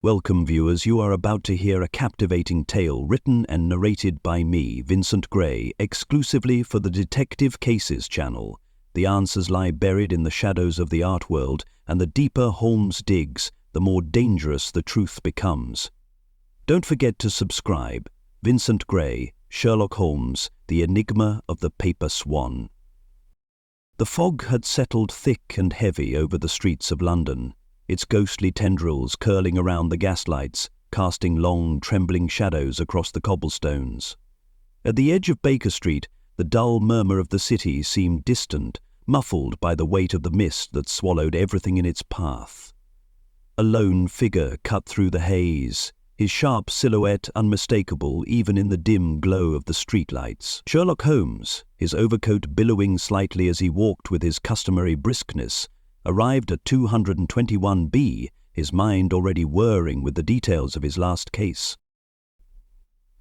Welcome viewers, you are about to hear a captivating tale written and narrated by me, Vincent Gray, exclusively for the Detective Cases channel. The answers lie buried in the shadows of the art world, and the deeper Holmes digs, the more dangerous the truth becomes. Don't forget to subscribe. Vincent Gray, Sherlock Holmes, The Enigma of the Paper Swan. The fog had settled thick and heavy over the streets of London, its ghostly tendrils curling around the gaslights, casting long, trembling shadows across the cobblestones. At the edge of Baker Street, the dull murmur of the city seemed distant, muffled by the weight of the mist that swallowed everything in its path. A lone figure cut through the haze, his sharp silhouette unmistakable even in the dim glow of the streetlights. Sherlock Holmes, his overcoat billowing slightly as he walked with his customary briskness, arrived at 221B, his mind already whirring with the details of his last case.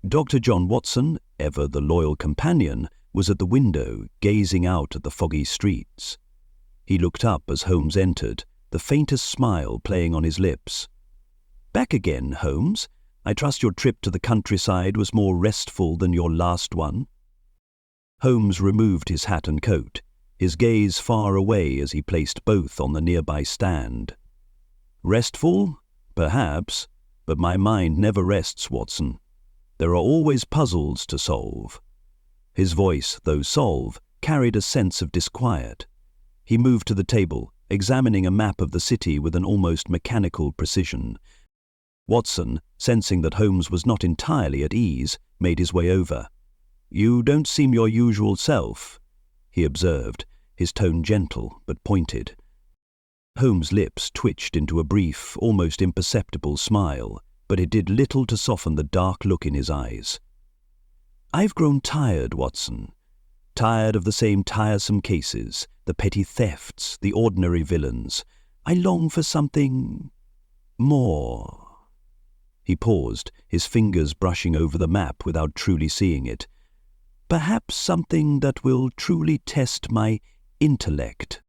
Dr. John Watson, ever the loyal companion, was at the window, gazing out at the foggy streets. He looked up as Holmes entered, the faintest smile playing on his lips. "Back again, Holmes. I trust your trip to the countryside was more restful than your last one." Holmes removed his hat and coat, his gaze far away as he placed both on the nearby stand. "Restful? Perhaps, but my mind never rests, Watson. There are always puzzles to solve." His voice, though suave, carried a sense of disquiet. He moved to the table, examining a map of the city with an almost mechanical precision. Watson, sensing that Holmes was not entirely at ease, made his way over. "You don't seem your usual self," he observed, his tone gentle but pointed. Holmes' lips twitched into a brief, almost imperceptible smile, but it did little to soften the dark look in his eyes. "I've grown tired, Watson. Tired of the same tiresome cases, the petty thefts, the ordinary villains. I long for something more." He paused, his fingers brushing over the map without truly seeing it. "Perhaps something that will truly test my intellect."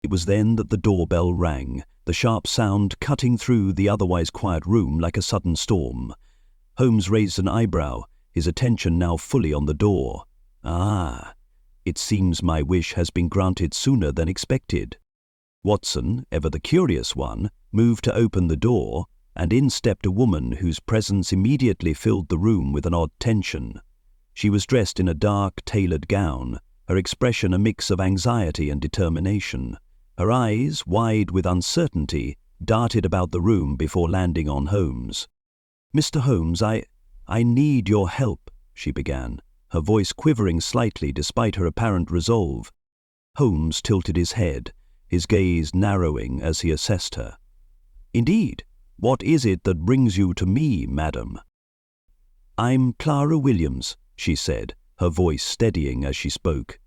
It was then that the doorbell rang, the sharp sound cutting through the otherwise quiet room like a sudden storm. Holmes raised an eyebrow, his attention now fully on the door. "Ah, it seems my wish has been granted sooner than expected." Watson, ever the curious one, moved to open the door, and in stepped a woman whose presence immediately filled the room with an odd tension. She was dressed in a dark, tailored gown, her expression a mix of anxiety and determination. Her eyes, wide with uncertainty, darted about the room before landing on Holmes. "Mr. Holmes, I need your help," she began, her voice quivering slightly despite her apparent resolve. Holmes tilted his head, his gaze narrowing as he assessed her. "Indeed, what is it that brings you to me, madam?" "I'm Clara Williams," she said, her voice steadying as she spoke.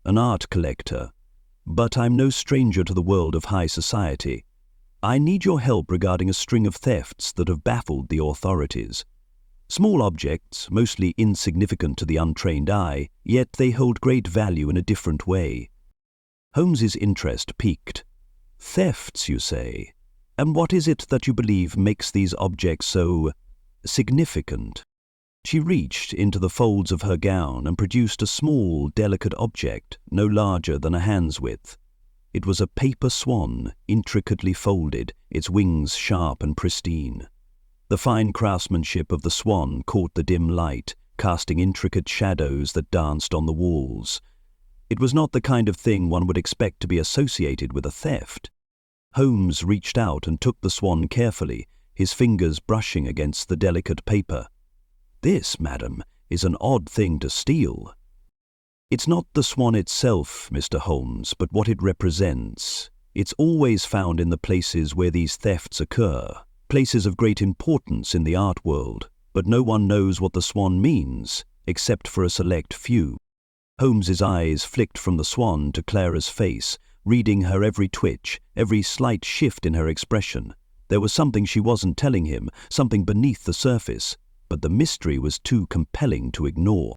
"An art collector, but I'm no stranger to the world of high society. I need your help regarding a string of thefts that have baffled the authorities. Small objects, mostly insignificant to the untrained eye, yet they hold great value in a different way." Holmes's interest piqued. "Thefts, you say? And what is it that you believe makes these objects so significant?" She reached into the folds of her gown and produced a small, delicate object, no larger than a hand's width. It was a paper swan, intricately folded, its wings sharp and pristine. The fine craftsmanship of the swan caught the dim light, casting intricate shadows that danced on the walls. It was not the kind of thing one would expect to be associated with a theft. Holmes reached out and took the swan carefully, his fingers brushing against the delicate paper. "This, madam, is an odd thing to steal." "It's not the swan itself, Mr. Holmes, but what it represents. It's always found in the places where these thefts occur, places of great importance in the art world, but no one knows what the swan means, except for a select few." Holmes's eyes flicked from the swan to Clara's face, reading her every twitch, every slight shift in her expression. There was something she wasn't telling him, something beneath the surface, but the mystery was too compelling to ignore.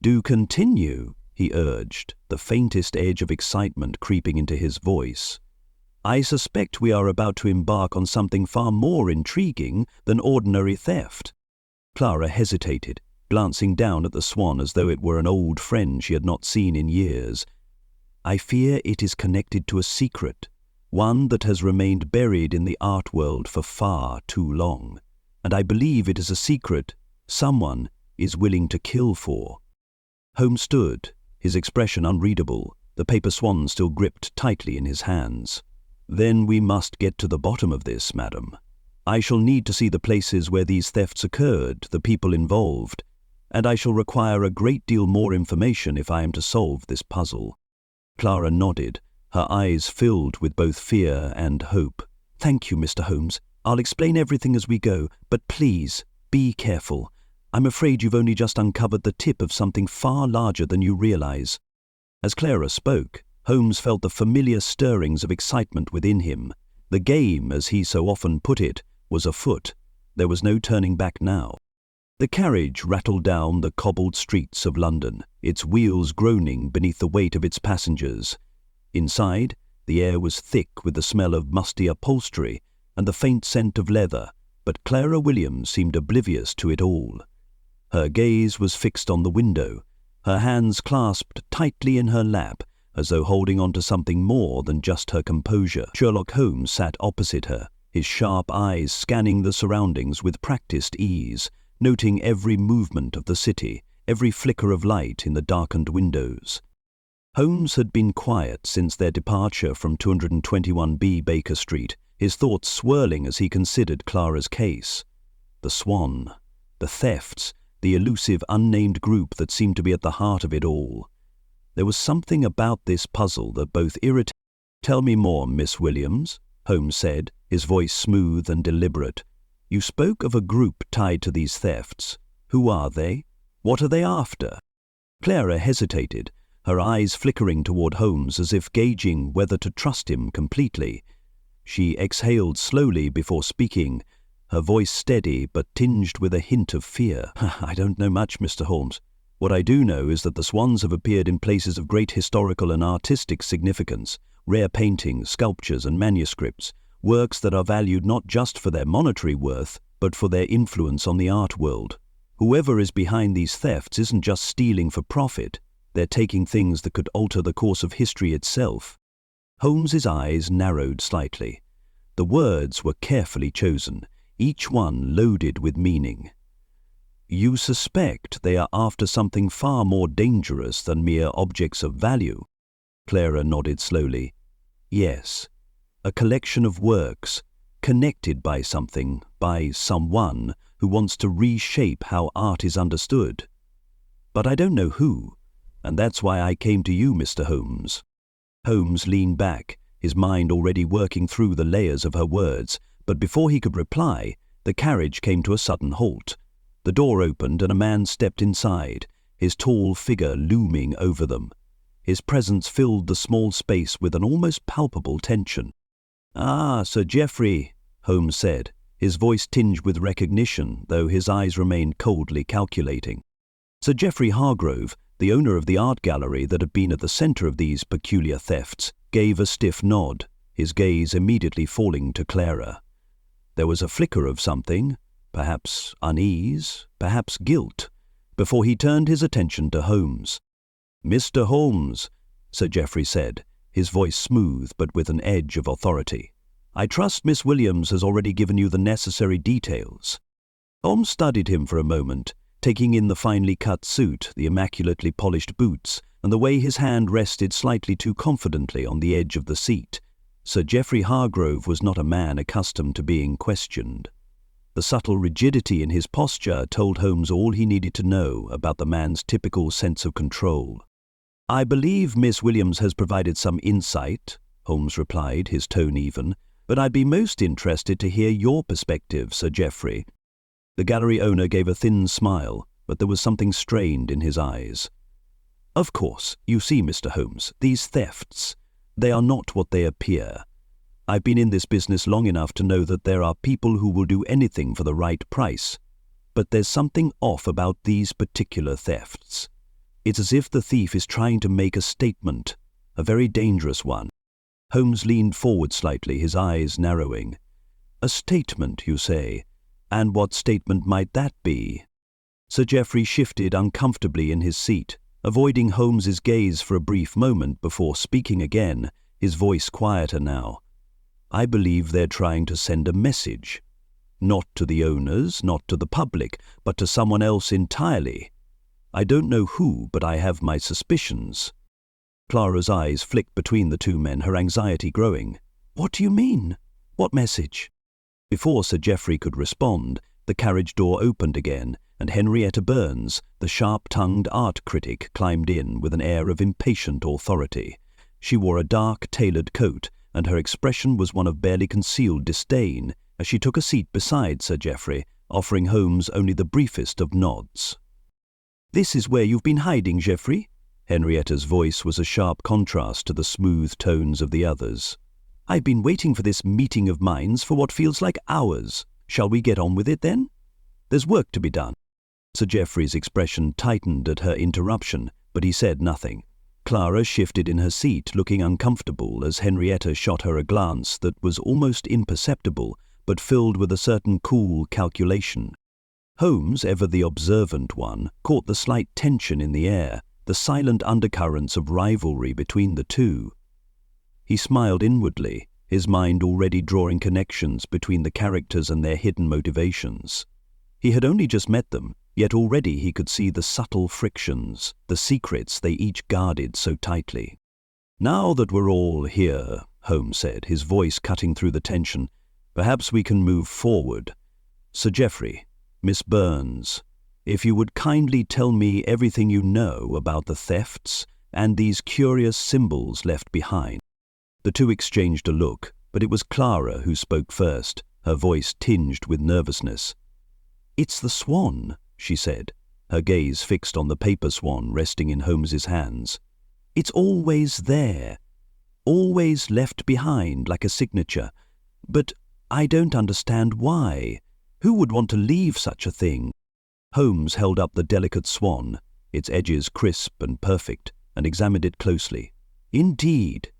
"Do continue," he urged, the faintest edge of excitement creeping into his voice. I suspect we are about to embark on something far more intriguing than ordinary theft." Clara hesitated, glancing down at the Swan as though it were an old friend she had not seen in years. "I fear it is connected to a secret, one that has remained buried in the art world for far too long, and I believe it is a secret someone is willing to kill for." Holmes stood, his expression unreadable, the paper Swan still gripped tightly in his hands. "Then we must get to the bottom of this, madam. I shall need to see the places where these thefts occurred, the people involved, and I shall require a great deal more information if I am to solve this puzzle." Clara nodded, her eyes filled with both fear and hope. "Thank you, Mr. Holmes. I'll explain everything as we go, but please, be careful. I'm afraid you've only just uncovered the tip of something far larger than you realize." As Clara spoke, Holmes felt the familiar stirrings of excitement within him. The game, as he so often put it, was afoot. There was no turning back now. The carriage rattled down the cobbled streets of London, its wheels groaning beneath the weight of its passengers. Inside, the air was thick with the smell of musty upholstery and the faint scent of leather, but Clara Williams seemed oblivious to it all. Her gaze was fixed on the window, her hands clasped tightly in her lap, as though holding on to something more than just her composure. Sherlock Holmes sat opposite her, his sharp eyes scanning the surroundings with practiced ease, noting every movement of the city, every flicker of light in the darkened windows. Holmes had been quiet since their departure from 221B Baker Street, his thoughts swirling as he considered Clara's case. The Swan, the thefts, the elusive unnamed group that seemed to be at the heart of it all. There was something about this puzzle that both irritated. "Tell me more, Miss Williams," Holmes said, his voice smooth and deliberate. "You spoke of a group tied to these thefts. Who are they? What are they after?" Clara hesitated, her eyes flickering toward Holmes as if gauging whether to trust him completely. She exhaled slowly before speaking, her voice steady but tinged with a hint of fear. "I don't know much, Mr. Holmes. What I do know is that the Swans have appeared in places of great historical and artistic significance, rare paintings, sculptures and manuscripts, works that are valued not just for their monetary worth, but for their influence on the art world. Whoever is behind these thefts isn't just stealing for profit, they're taking things that could alter the course of history itself." Holmes's eyes narrowed slightly. The words were carefully chosen, each one loaded with meaning. "You suspect they are after something far more dangerous than mere objects of value?" Clara nodded slowly. "Yes, a collection of works, connected by something, by someone who wants to reshape how art is understood. But I don't know who, and that's why I came to you, Mr. Holmes." Holmes leaned back, his mind already working through the layers of her words, but before he could reply, the carriage came to a sudden halt. The door opened and a man stepped inside, his tall figure looming over them. His presence filled the small space with an almost palpable tension. "Ah, Sir Geoffrey," Holmes said, his voice tinged with recognition, though his eyes remained coldly calculating. Sir Geoffrey Hargrove, the owner of the art gallery that had been at the centre of these peculiar thefts, gave a stiff nod, his gaze immediately falling to Clara. There was a flicker of something, perhaps unease, perhaps guilt, before he turned his attention to Holmes. "Mr. Holmes," Sir Geoffrey said, his voice smooth but with an edge of authority, "I trust Miss Williams has already given you the necessary details." Holmes studied him for a moment, taking in the finely cut suit, the immaculately polished boots, and the way his hand rested slightly too confidently on the edge of the seat. Sir Geoffrey Hargrove was not a man accustomed to being questioned. The subtle rigidity in his posture told Holmes all he needed to know about the man's typical sense of control. "I believe Miss Williams has provided some insight," Holmes replied, his tone even, "but I'd be most interested to hear your perspective, Sir Geoffrey." The gallery owner gave a thin smile, but there was something strained in his eyes. "Of course, you see, Mr. Holmes, these thefts, they are not what they appear. I've been in this business long enough to know that there are people who will do anything for the right price. But there's something off about these particular thefts. It's as if the thief is trying to make a statement, a very dangerous one. Holmes leaned forward slightly, his eyes narrowing. A statement, you say? And what statement might that be? Sir Geoffrey shifted uncomfortably in his seat, avoiding Holmes's gaze for a brief moment before speaking again, his voice quieter now. I believe they're trying to send a message. Not to the owners, not to the public, but to someone else entirely. I don't know who, but I have my suspicions. Clara's eyes flicked between the two men, her anxiety growing. What do you mean? What message? Before Sir Geoffrey could respond, the carriage door opened again, and Henrietta Burns, the sharp-tongued art critic, climbed in with an air of impatient authority. She wore a dark, tailored coat, and her expression was one of barely concealed disdain as she took a seat beside Sir Geoffrey, offering Holmes only the briefest of nods. "This is where you've been hiding, Geoffrey?" Henrietta's voice was a sharp contrast to the smooth tones of the others. "I've been waiting for this meeting of minds for what feels like hours. Shall we get on with it, then? There's work to be done." Sir Geoffrey's expression tightened at her interruption, but he said nothing. Clara shifted in her seat, looking uncomfortable as Henrietta shot her a glance that was almost imperceptible, but filled with a certain cool calculation. Holmes, ever the observant one, caught the slight tension in the air, the silent undercurrents of rivalry between the two. He smiled inwardly, his mind already drawing connections between the characters and their hidden motivations. He had only just met them, yet already he could see the subtle frictions, the secrets they each guarded so tightly. "Now that we're all here," Holmes said, his voice cutting through the tension, "perhaps we can move forward. Sir Geoffrey, Miss Burns, if you would kindly tell me everything you know about the thefts and these curious symbols left behind." The two exchanged a look, but it was Clara who spoke first, her voice tinged with nervousness. "It's the Swan," she said, her gaze fixed on the paper swan resting in Holmes's hands. "It's always there, always left behind like a signature. But I don't understand why. Who would want to leave such a thing?" Holmes held up the delicate swan, its edges crisp and perfect, and examined it closely. "Indeed.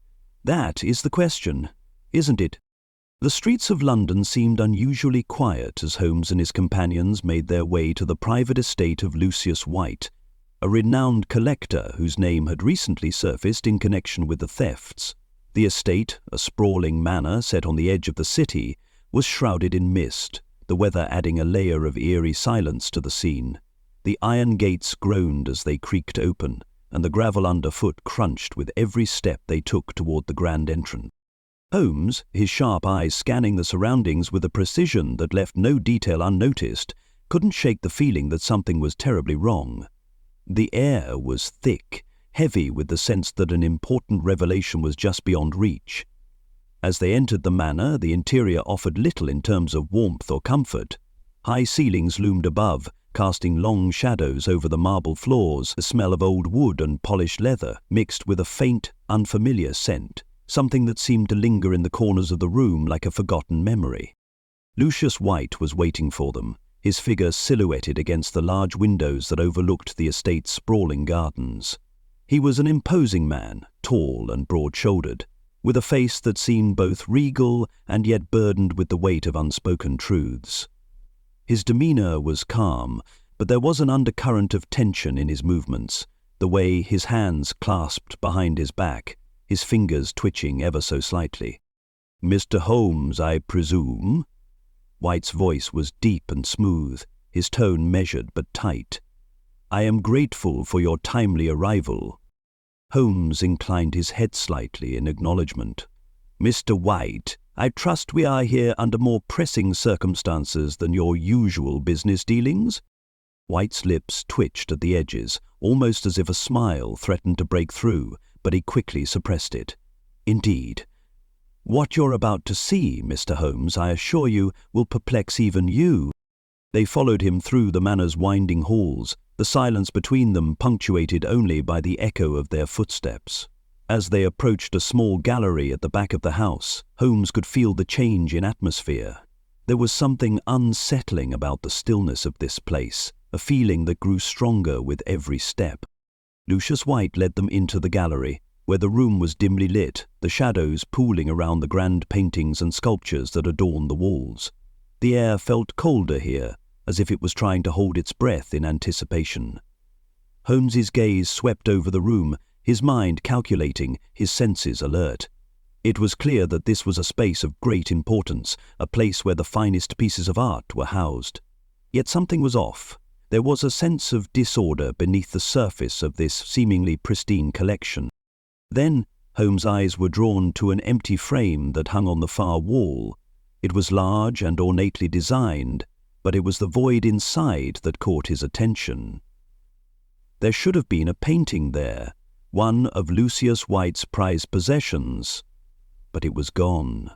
That is the question, isn't it?" The streets of London seemed unusually quiet as Holmes and his companions made their way to the private estate of Lucius White, a renowned collector whose name had recently surfaced in connection with the thefts. The estate, a sprawling manor set on the edge of the city, was shrouded in mist, the weather adding a layer of eerie silence to the scene. The iron gates groaned as they creaked open, and the gravel underfoot crunched with every step they took toward the grand entrance. Holmes, his sharp eyes scanning the surroundings with a precision that left no detail unnoticed, couldn't shake the feeling that something was terribly wrong. The air was thick, heavy with the sense that an important revelation was just beyond reach. As they entered the manor, the interior offered little in terms of warmth or comfort. High ceilings loomed above, casting long shadows over the marble floors, the smell of old wood and polished leather mixed with a faint, unfamiliar scent, something that seemed to linger in the corners of the room like a forgotten memory. Lucius White was waiting for them, his figure silhouetted against the large windows that overlooked the estate's sprawling gardens. He was an imposing man, tall and broad-shouldered, with a face that seemed both regal and yet burdened with the weight of unspoken truths. His demeanor was calm, but there was an undercurrent of tension in his movements, the way his hands clasped behind his back, his fingers twitching ever so slightly. "Mr. Holmes, I presume?" White's voice was deep and smooth, his tone measured but tight. "I am grateful for your timely arrival." Holmes inclined his head slightly in acknowledgement. "Mr. White, I trust we are here under more pressing circumstances than your usual business dealings?" White's lips twitched at the edges, almost as if a smile threatened to break through, but he quickly suppressed it. "Indeed. What you're about to see, Mr. Holmes, I assure you, will perplex even you." They followed him through the manor's winding halls, the silence between them punctuated only by the echo of their footsteps. As they approached a small gallery at the back of the house, Holmes could feel the change in atmosphere. There was something unsettling about the stillness of this place, a feeling that grew stronger with every step. Lucius White led them into the gallery, where the room was dimly lit, the shadows pooling around the grand paintings and sculptures that adorned the walls. The air felt colder here, as if it was trying to hold its breath in anticipation. Holmes's gaze swept over the room, his mind calculating, his senses alert. It was clear that this was a space of great importance, a place where the finest pieces of art were housed. Yet something was off. There was a sense of disorder beneath the surface of this seemingly pristine collection. Then Holmes' eyes were drawn to an empty frame that hung on the far wall. It was large and ornately designed, but it was the void inside that caught his attention. There should have been a painting there, one of Lucius White's prized possessions, but it was gone.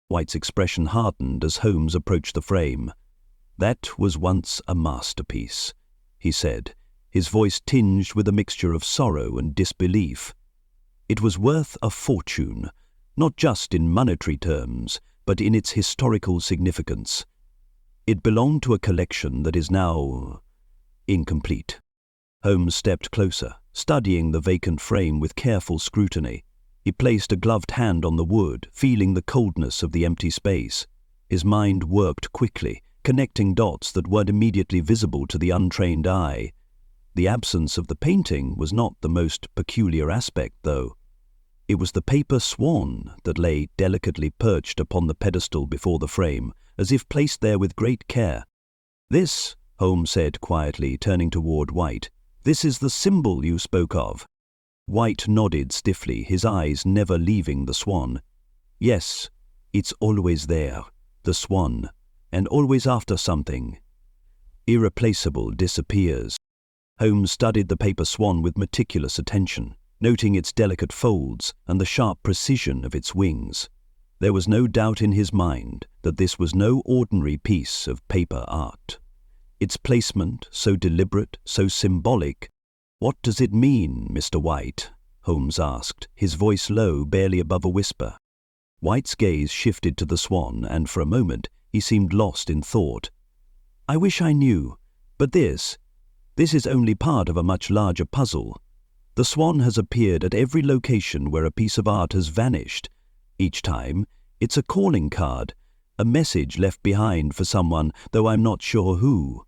White's expression hardened as Holmes approached the frame. "That was once a masterpiece," he said, his voice tinged with a mixture of sorrow and disbelief. "It was worth a fortune, not just in monetary terms, but in its historical significance. It belonged to a collection that is now incomplete." Holmes stepped closer, studying the vacant frame with careful scrutiny. He placed a gloved hand on the wood, feeling the coldness of the empty space. His mind worked quickly, connecting dots that weren't immediately visible to the untrained eye. The absence of the painting was not the most peculiar aspect, though. It was the paper swan that lay delicately perched upon the pedestal before the frame, as if placed there with great care. "This," Holmes said quietly, turning toward White, "this is the symbol you spoke of." White nodded stiffly, his eyes never leaving the swan. "Yes, it's always there, the swan, and always after something. Irreplaceable disappears." Holmes studied the paper swan with meticulous attention, noting its delicate folds and the sharp precision of its wings. There was no doubt in his mind that this was no ordinary piece of paper art. Its placement, so deliberate, so symbolic. "What does it mean, Mr. White?" Holmes asked, his voice low, barely above a whisper. White's gaze shifted to the swan, and for a moment he seemed lost in thought. "I wish I knew, but this is only part of a much larger puzzle. The swan has appeared at every location where a piece of art has vanished. Each time, it's a calling card, a message left behind for someone, though I'm not sure who.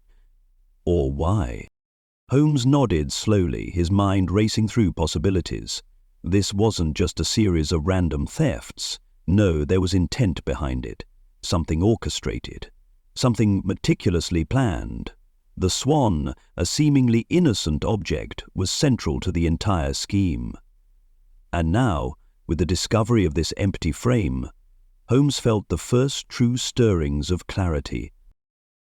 Or why." Holmes nodded slowly, his mind racing through possibilities. This wasn't just a series of random thefts. No, there was intent behind it. Something orchestrated. Something meticulously planned. The swan, a seemingly innocent object, was central to the entire scheme. And now, with the discovery of this empty frame, Holmes felt the first true stirrings of clarity.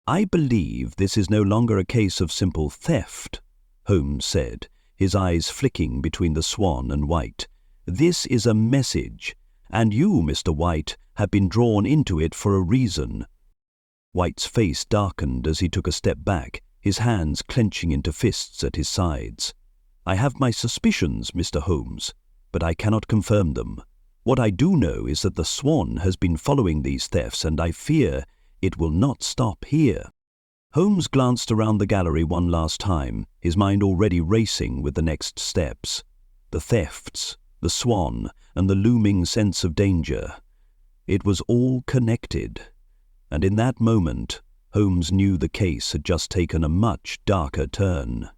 "I believe this is no longer a case of simple theft," Holmes said, his eyes flicking between the swan and White. "This is a message, and you, Mr. White, have been drawn into it for a reason." White's face darkened as he took a step back, his hands clenching into fists at his sides. "I have my suspicions, Mr. Holmes, but I cannot confirm them. What I do know is that the swan has been following these thefts, and I fear it will not stop here." Holmes glanced around the gallery one last time, his mind already racing with the next steps. The thefts, the swan, and the looming sense of danger. It was all connected, and in that moment, Holmes knew the case had just taken a much darker turn.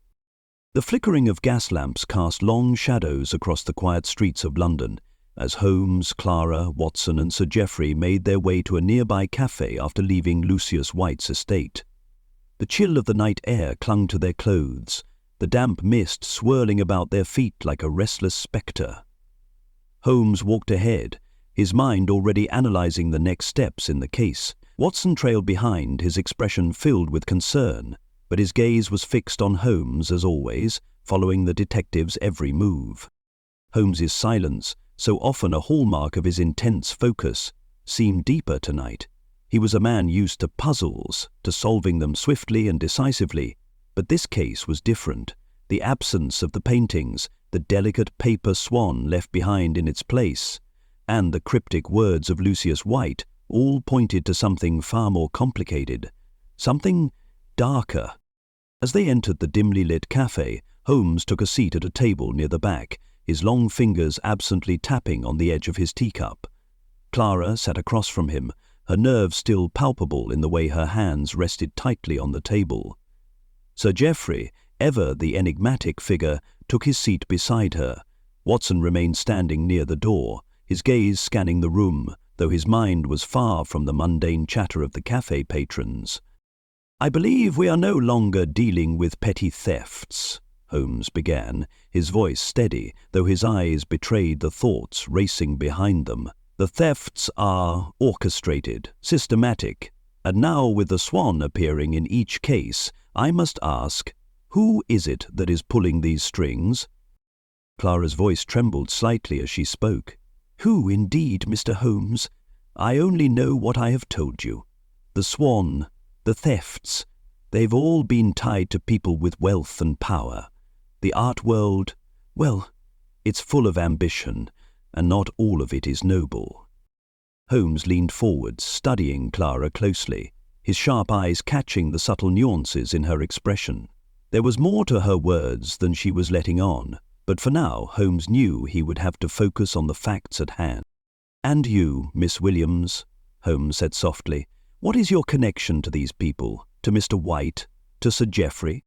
The flickering of gas lamps cast long shadows across the quiet streets of London, as Holmes, Clara, Watson and Sir Geoffrey made their way to a nearby cafe after leaving Lucius White's estate. The chill of the night air clung to their clothes, the damp mist swirling about their feet like a restless spectre. Holmes walked ahead, his mind already analyzing the next steps in the case. Watson trailed behind, his expression filled with concern, but his gaze was fixed on Holmes as always, following the detective's every move. Holmes's silence, so often a hallmark of his intense focus, seemed deeper tonight. He was a man used to puzzles, to solving them swiftly and decisively, but this case was different. The absence of the paintings, the delicate paper swan left behind in its place, and the cryptic words of Lucius White all pointed to something far more complicated, something darker. As they entered the dimly lit cafe, Holmes took a seat at a table near the back, his long fingers absently tapping on the edge of his teacup. Clara sat across from him, her nerves still palpable in the way her hands rested tightly on the table. Sir Geoffrey, ever the enigmatic figure, took his seat beside her. Watson remained standing near the door, his gaze scanning the room, though his mind was far from the mundane chatter of the cafe patrons. "I believe we are no longer dealing with petty thefts," Holmes began, his voice steady, though his eyes betrayed the thoughts racing behind them. "The thefts are orchestrated, systematic, and now with the Swan appearing in each case, I must ask, who is it that is pulling these strings?" Clara's voice trembled slightly as she spoke. "Who indeed, Mr. Holmes? I only know what I have told you. The Swan, the thefts, they've all been tied to people with wealth and power. The art world, well, it's full of ambition, and not all of it is noble." Holmes leaned forward, studying Clara closely, his sharp eyes catching the subtle nuances in her expression. There was more to her words than she was letting on, but for now Holmes knew he would have to focus on the facts at hand. "And you, Miss Williams," Holmes said softly, "what is your connection to these people, to Mr. White, to Sir Geoffrey?"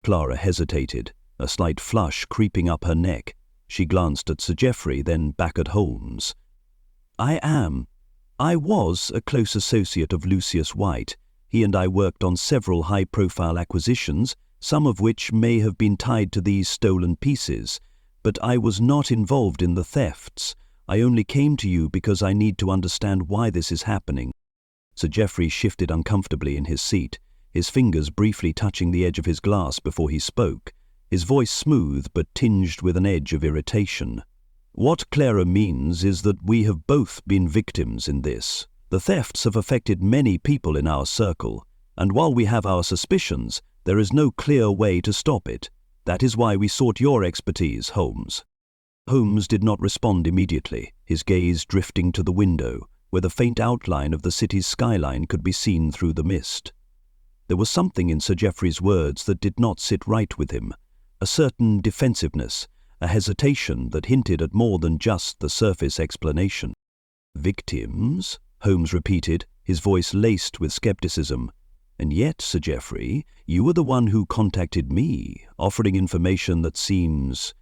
Clara hesitated, a slight flush creeping up her neck. She glanced at Sir Geoffrey, then back at Holmes. I was a close associate of Lucius White. He and I worked on several high-profile acquisitions, some of which may have been tied to these stolen pieces, but I was not involved in the thefts. I only came to you because I need to understand why this is happening." Sir Geoffrey shifted uncomfortably in his seat, his fingers briefly touching the edge of his glass before he spoke, his voice smooth but tinged with an edge of irritation. "What Clara means is that we have both been victims in this. The thefts have affected many people in our circle, and while we have our suspicions, there is no clear way to stop it. That is why we sought your expertise, Holmes." Holmes did not respond immediately, his gaze drifting to the window, where the faint outline of the city's skyline could be seen through the mist. There was something in Sir Geoffrey's words that did not sit right with him, a certain defensiveness, a hesitation that hinted at more than just the surface explanation. "Victims?" Holmes repeated, his voice laced with skepticism. "And yet, Sir Geoffrey, you were the one who contacted me, offering information that seems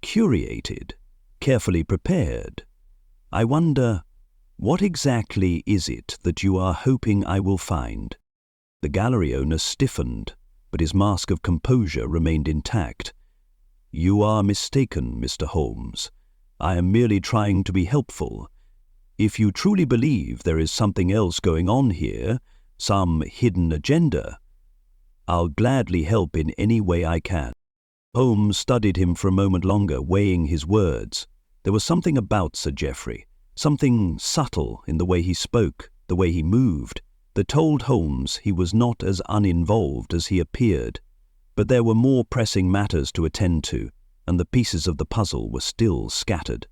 curated, carefully prepared. I wonder, what exactly is it that you are hoping I will find?" The gallery owner stiffened, but his mask of composure remained intact. "You are mistaken, Mr. Holmes. I am merely trying to be helpful. If you truly believe there is something else going on here, some hidden agenda, I'll gladly help in any way I can." Holmes studied him for a moment longer, weighing his words. There was something about Sir Geoffrey, something subtle in the way he spoke, the way he moved, that told Holmes he was not as uninvolved as he appeared. But there were more pressing matters to attend to, and the pieces of the puzzle were still scattered.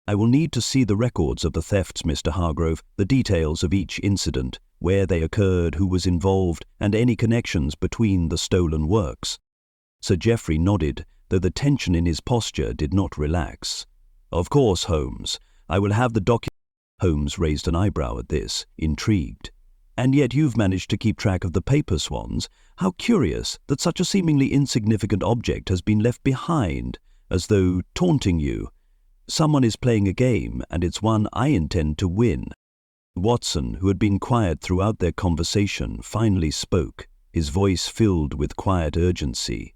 "I will need to see the records of the thefts, Mr. Hargrove, the details of each incident, where they occurred, who was involved, and any connections between the stolen works." Sir Geoffrey nodded, though the tension in his posture did not relax. "Of course, Holmes. I will have the document." Holmes raised an eyebrow at this, intrigued. "And yet you've managed to keep track of the paper swans. How curious that such a seemingly insignificant object has been left behind, as though taunting you. Someone is playing a game, and it's one I intend to win." Watson, who had been quiet throughout their conversation, finally spoke, his voice filled with quiet urgency.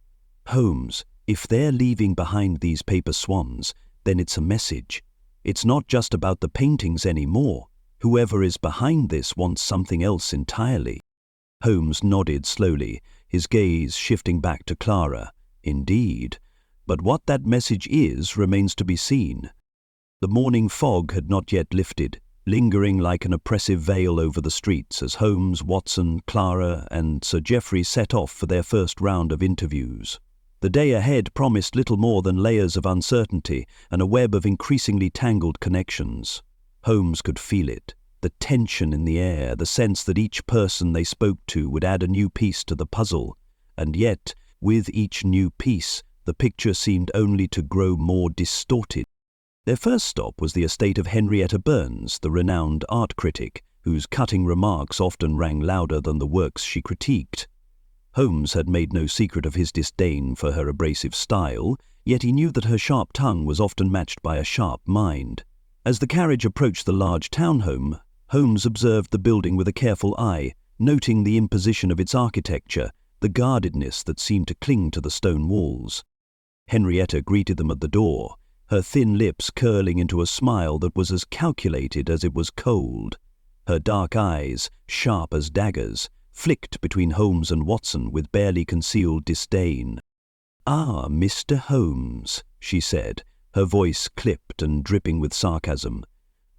"Holmes, if they're leaving behind these paper swans, then it's a message. It's not just about the paintings anymore. Whoever is behind this wants something else entirely." Holmes nodded slowly, his gaze shifting back to Clara. "Indeed. But what that message is remains to be seen." The morning fog had not yet lifted, lingering like an oppressive veil over the streets as Holmes, Watson, Clara, and Sir Geoffrey set off for their first round of interviews. The day ahead promised little more than layers of uncertainty and a web of increasingly tangled connections. Holmes could feel it, the tension in the air, the sense that each person they spoke to would add a new piece to the puzzle, and yet, with each new piece, the picture seemed only to grow more distorted. Their first stop was the estate of Henrietta Burns, the renowned art critic, whose cutting remarks often rang louder than the works she critiqued. Holmes had made no secret of his disdain for her abrasive style, yet he knew that her sharp tongue was often matched by a sharp mind. As the carriage approached the large townhome, Holmes observed the building with a careful eye, noting the imposition of its architecture, the guardedness that seemed to cling to the stone walls. Henrietta greeted them at the door, her thin lips curling into a smile that was as calculated as it was cold. Her dark eyes, sharp as daggers, flicked between Holmes and Watson with barely concealed disdain. "Ah, Mr. Holmes," she said, her voice clipped and dripping with sarcasm.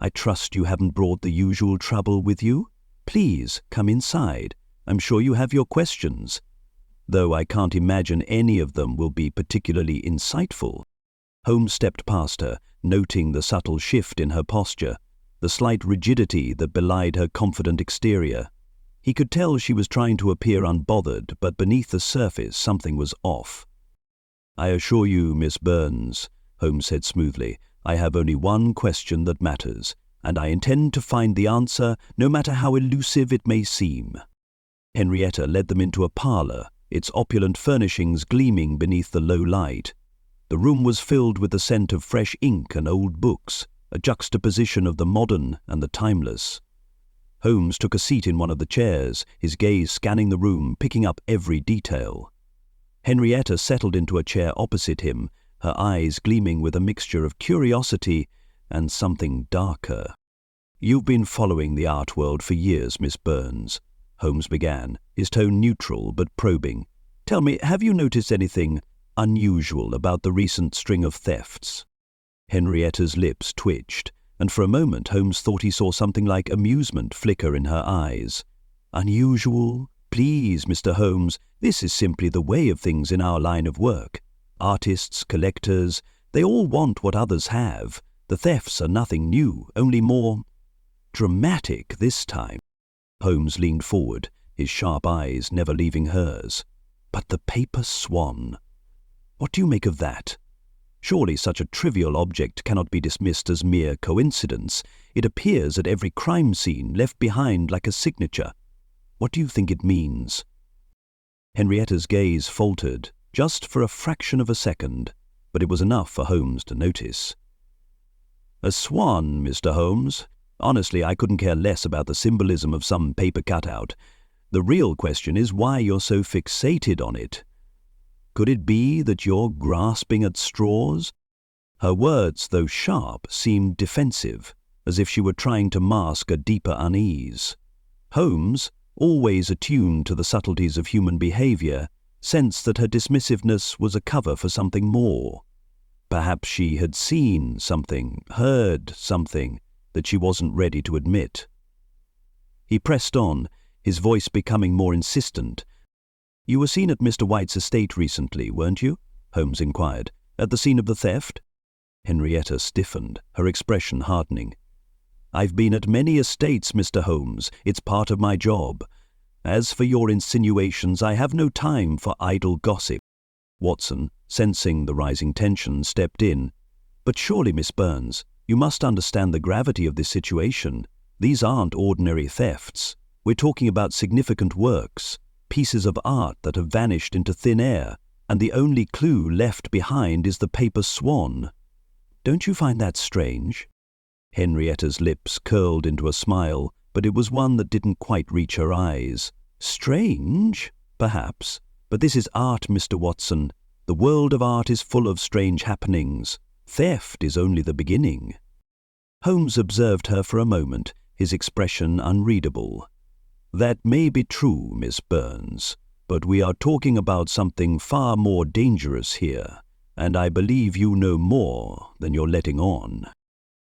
"I trust you haven't brought the usual trouble with you? Please, come inside. I'm sure you have your questions. Though I can't imagine any of them will be particularly insightful." Holmes stepped past her, noting the subtle shift in her posture, the slight rigidity that belied her confident exterior. He could tell she was trying to appear unbothered, but beneath the surface something was off. "I assure you, Miss Burns," Holmes said smoothly, "I have only one question that matters, and I intend to find the answer, no matter how elusive it may seem." Henrietta led them into a parlour, its opulent furnishings gleaming beneath the low light. The room was filled with the scent of fresh ink and old books, a juxtaposition of the modern and the timeless. Holmes took a seat in one of the chairs, his gaze scanning the room, picking up every detail. Henrietta settled into a chair opposite him, her eyes gleaming with a mixture of curiosity and something darker. "You've been following the art world for years, Miss Burns," Holmes began, his tone neutral but probing. "Tell me, have you noticed anything unusual about the recent string of thefts?" Henrietta's lips twitched, and for a moment Holmes thought he saw something like amusement flicker in her eyes. "Unusual? Please, Mr. Holmes, this is simply the way of things in our line of work. Artists, collectors, they all want what others have. The thefts are nothing new, only more dramatic this time." Holmes leaned forward, his sharp eyes never leaving hers. "But the paper Swan. What do you make of that? Surely such a trivial object cannot be dismissed as mere coincidence. It appears at every crime scene, left behind like a signature. What do you think it means?" Henrietta's gaze faltered, just for a fraction of a second, but it was enough for Holmes to notice. "A swan, Mr. Holmes? Honestly, I couldn't care less about the symbolism of some paper cutout. The real question is why you're so fixated on it. Could it be that you're grasping at straws?" Her words, though sharp, seemed defensive, as if she were trying to mask a deeper unease. Holmes, always attuned to the subtleties of human behavior, sensed that her dismissiveness was a cover for something more. Perhaps she had seen something, heard something, that she wasn't ready to admit. He pressed on, his voice becoming more insistent. "You were seen at Mr. White's estate recently, weren't you?" Holmes inquired. "At the scene of the theft?" Henrietta stiffened, her expression hardening. "I've been at many estates, Mr. Holmes. It's part of my job. As for your insinuations, I have no time for idle gossip." Watson, sensing the rising tension, stepped in. "But surely, Miss Burns, you must understand the gravity of this situation. These aren't ordinary thefts. We're talking about significant works, pieces of art that have vanished into thin air, and the only clue left behind is the paper Swan. Don't you find that strange?" Henrietta's lips curled into a smile, but it was one that didn't quite reach her eyes. "Strange? Perhaps. But this is art, Mr. Watson. The world of art is full of strange happenings. Theft is only the beginning." Holmes observed her for a moment, his expression unreadable. "That may be true, Miss Burns, but we are talking about something far more dangerous here, and I believe you know more than you're letting on."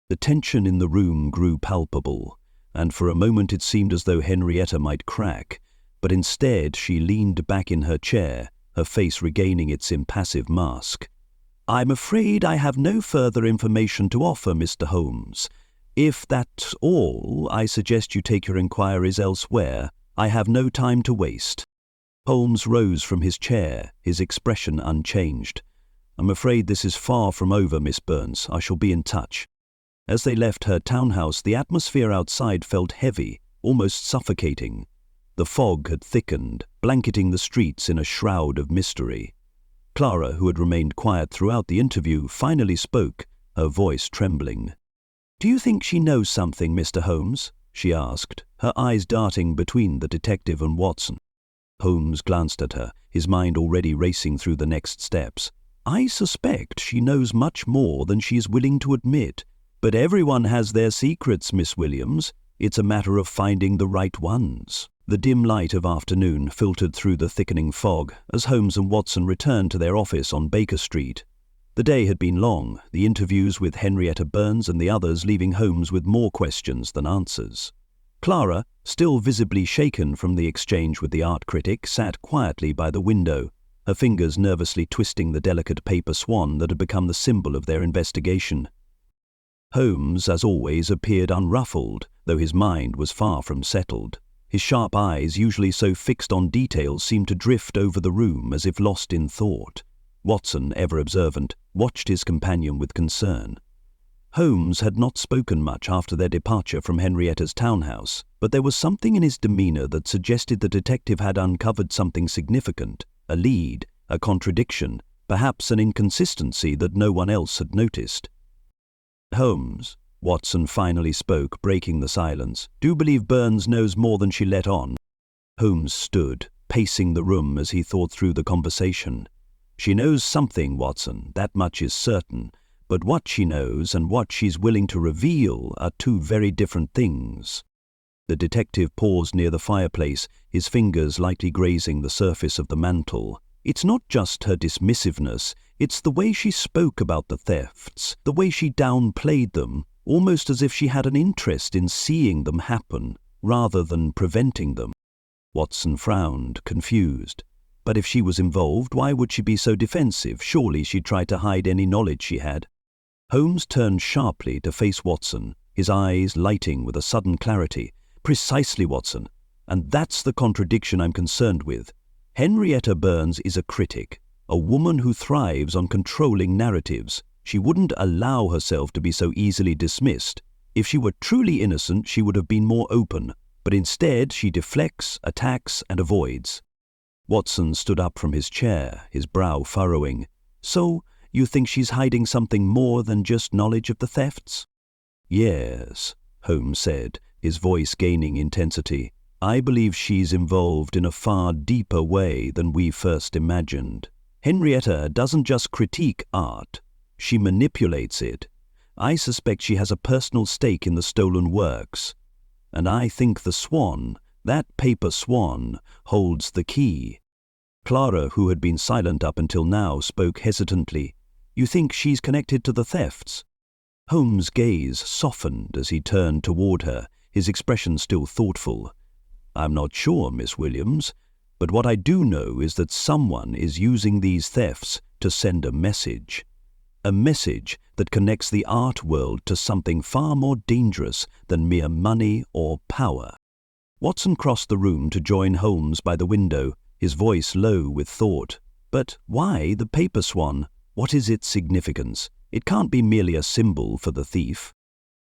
The tension in the room grew palpable, and for a moment it seemed as though Henrietta might crack, but instead she leaned back in her chair, her face regaining its impassive mask. "I'm afraid I have no further information to offer, Mr. Holmes. If that's all, I suggest you take your inquiries elsewhere. I have no time to waste." Holmes rose from his chair, his expression unchanged. I'm afraid this is far from over, Miss Burns. I shall be in touch." As they left her townhouse, the atmosphere outside felt heavy, almost suffocating. The fog had thickened, blanketing the streets in a shroud of mystery. Clara, who had remained quiet throughout the interview, finally spoke, her voice trembling. "Do you think she knows something, Mr. Holmes?" she asked, her eyes darting between the detective and Watson. Holmes glanced at her, his mind already racing through the next steps. "I suspect she knows much more than she is willing to admit. But everyone has their secrets, Miss Williams. It's a matter of finding the right ones." The dim light of afternoon filtered through the thickening fog as Holmes and Watson returned to their office on Baker Street. The day had been long, the interviews with Henrietta Burns and the others leaving Holmes with more questions than answers. Clara, still visibly shaken from the exchange with the art critic, sat quietly by the window, her fingers nervously twisting the delicate paper swan that had become the symbol of their investigation. Holmes, as always, appeared unruffled, though his mind was far from settled. His sharp eyes, usually so fixed on details, seemed to drift over the room as if lost in thought. Watson, ever observant, watched his companion with concern. Holmes had not spoken much after their departure from Henrietta's townhouse, but there was something in his demeanour that suggested the detective had uncovered something significant, a lead, a contradiction, perhaps an inconsistency that no one else had noticed. "Holmes," Watson finally spoke, breaking the silence, "do you believe Burns knows more than she let on?" Holmes stood, pacing the room as he thought through the conversation. "She knows something, Watson, that much is certain, but what she knows and what she's willing to reveal are two very different things." The detective paused near the fireplace, his fingers lightly grazing the surface of the mantel. "It's not just her dismissiveness, it's the way she spoke about the thefts, the way she downplayed them, almost as if she had an interest in seeing them happen, rather than preventing them." Watson frowned, confused. But if she was involved, why would she be so defensive? Surely she'd try to hide any knowledge she had. Holmes turned sharply to face Watson, his eyes lighting with a sudden clarity. "Precisely, Watson. And that's the contradiction I'm concerned with. Henrietta Burns is a critic, a woman who thrives on controlling narratives. She wouldn't allow herself to be so easily dismissed. If she were truly innocent, she would have been more open, but instead she deflects, attacks, and avoids." Watson stood up from his chair, his brow furrowing. "So, you think she's hiding something more than just knowledge of the thefts?" "Yes," Holmes said, his voice gaining intensity. "I believe she's involved in a far deeper way than we first imagined. Henrietta doesn't just critique art. She manipulates it. I suspect she has a personal stake in the stolen works. And I think the Swan, that paper swan, holds the key." Clara, who had been silent up until now, spoke hesitantly. "You think she's connected to the thefts?" Holmes' gaze softened as he turned toward her, his expression still thoughtful. "I'm not sure, Miss Williams, but what I do know is that someone is using these thefts to send a message that connects the art world to something far more dangerous than mere money or power." Watson crossed the room to join Holmes by the window, his voice low with thought. "But why the paper swan? What is its significance? It can't be merely a symbol for the thief."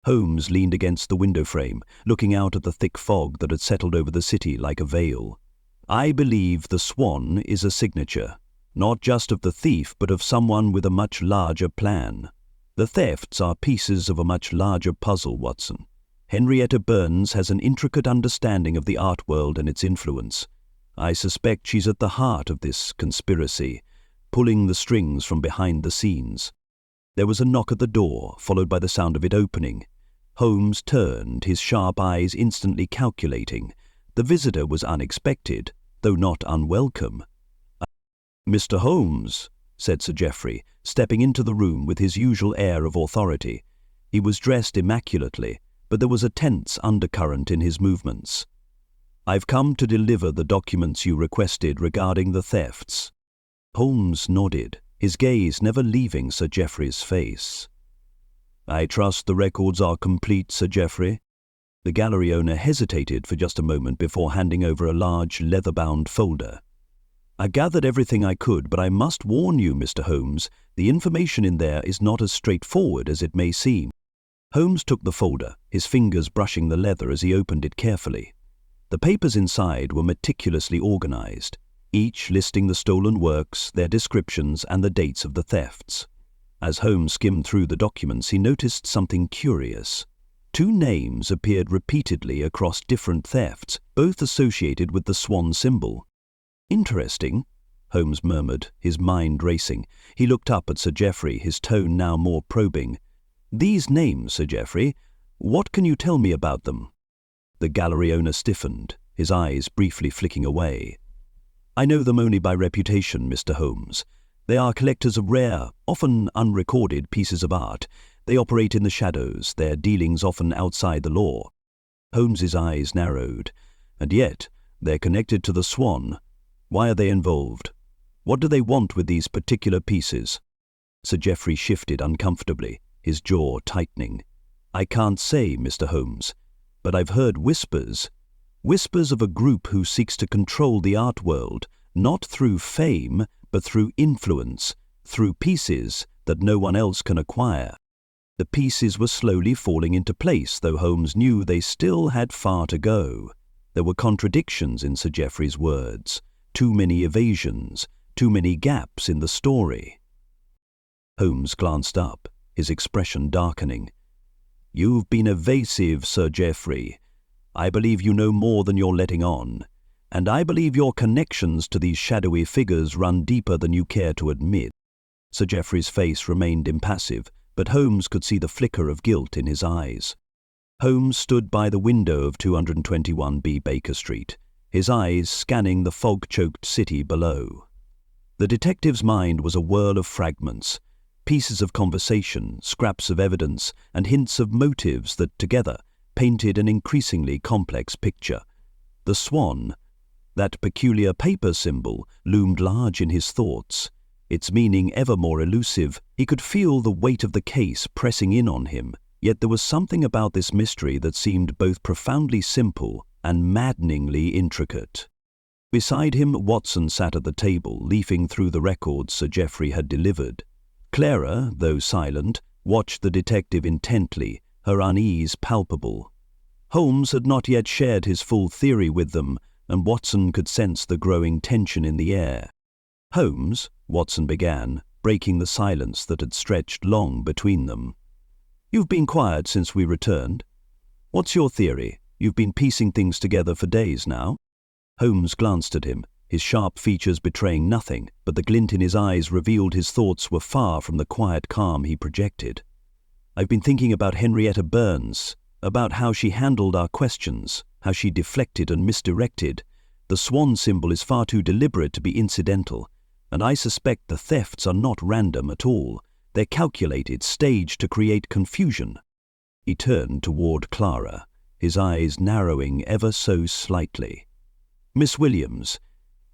Holmes leaned against the window frame, looking out at the thick fog that had settled over the city like a veil. "I believe the Swan is a signature, not just of the thief, but of someone with a much larger plan. The thefts are pieces of a much larger puzzle, Watson. Henrietta Burns has an intricate understanding of the art world and its influence. I suspect she's at the heart of this conspiracy, pulling the strings from behind the scenes." There was a knock at the door, followed by the sound of it opening. Holmes turned, his sharp eyes instantly calculating. The visitor was unexpected, though not unwelcome. "Mr. Holmes," said Sir Geoffrey, stepping into the room with his usual air of authority. He was dressed immaculately, but there was a tense undercurrent in his movements. "I've come to deliver the documents you requested regarding the thefts." Holmes nodded, his gaze never leaving Sir Geoffrey's face. "I trust the records are complete, Sir Geoffrey?" The gallery owner hesitated for just a moment before handing over a large leather-bound folder. I gathered everything I could, but I must warn you, Mr. Holmes, the information in there is not as straightforward as it may seem. Holmes took the folder, his fingers brushing the leather as he opened it carefully. The papers inside were meticulously organized, each listing the stolen works, their descriptions, and the dates of the thefts. As Holmes skimmed through the documents, he noticed something curious. 2 names appeared repeatedly across different thefts, both associated with the Swan symbol. "Interesting," Holmes murmured, his mind racing. He looked up at Sir Geoffrey, his tone now more probing. "These names, Sir Geoffrey, what can you tell me about them?" The gallery owner stiffened, his eyes briefly flicking away. "I know them only by reputation, Mr. Holmes. They are collectors of rare, often unrecorded pieces of art. They operate in the shadows, their dealings often outside the law." Holmes's eyes narrowed. "And yet, they're connected to the Swan. Why are they involved? What do they want with these particular pieces?" Sir Geoffrey shifted uncomfortably, his jaw tightening. "I can't say, Mr. Holmes, but I've heard whispers of a group who seeks to control the art world, not through fame, but through influence, through pieces that no one else can acquire." The pieces were slowly falling into place, though Holmes knew they still had far to go. There were contradictions in Sir Geoffrey's words, too many evasions, too many gaps in the story. Holmes glanced up, his expression darkening. "You've been evasive, Sir Geoffrey. I believe you know more than you're letting on, and I believe your connections to these shadowy figures run deeper than you care to admit." Sir Geoffrey's face remained impassive, but Holmes could see the flicker of guilt in his eyes. Holmes stood by the window of 221B Baker Street, his eyes scanning the fog-choked city below. The detective's mind was a whirl of fragments, pieces of conversation, scraps of evidence, and hints of motives that, together, painted an increasingly complex picture. The Swan, that peculiar paper symbol, loomed large in his thoughts. Its meaning ever more elusive, he could feel the weight of the case pressing in on him, yet there was something about this mystery that seemed both profoundly simple and maddeningly intricate. Beside him, Watson sat at the table, leafing through the records Sir Geoffrey had delivered. Clara, though silent, watched the detective intently, her unease palpable. Holmes had not yet shared his full theory with them, and Watson could sense the growing tension in the air. "Holmes," Watson began, breaking the silence that had stretched long between them. "You've been quiet since we returned. What's your theory? You've been piecing things together for days now." Holmes glanced at him, his sharp features betraying nothing, but the glint in his eyes revealed his thoughts were far from the quiet calm he projected. "I've been thinking about Henrietta Burns, about how she handled our questions, how she deflected and misdirected. The Swan symbol is far too deliberate to be incidental, and I suspect the thefts are not random at all. They're calculated, staged to create confusion." He turned toward Clara, his eyes narrowing ever so slightly. "Miss Williams,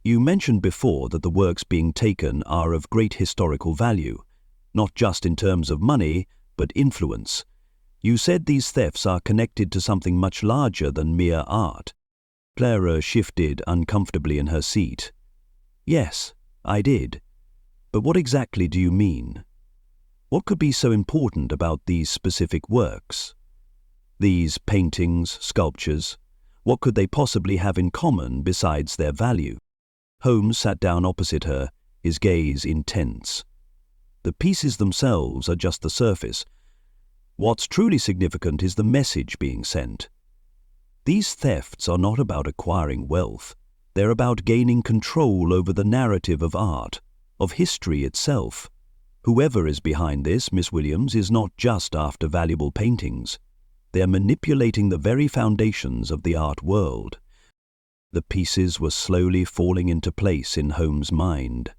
you mentioned before that the works being taken are of great historical value, not just in terms of money, but influence. You said these thefts are connected to something much larger than mere art." Clara shifted uncomfortably in her seat. "Yes, I did. But what exactly do you mean? What could be so important about these specific works? These paintings, sculptures, what could they possibly have in common besides their value?" Holmes sat down opposite her, his gaze intense. "The pieces themselves are just the surface. What's truly significant is the message being sent. These thefts are not about acquiring wealth. They're about gaining control over the narrative of art, of history itself. Whoever is behind this, Miss Williams, is not just after valuable paintings. They're manipulating the very foundations of the art world." The pieces were slowly falling into place in Holmes' mind.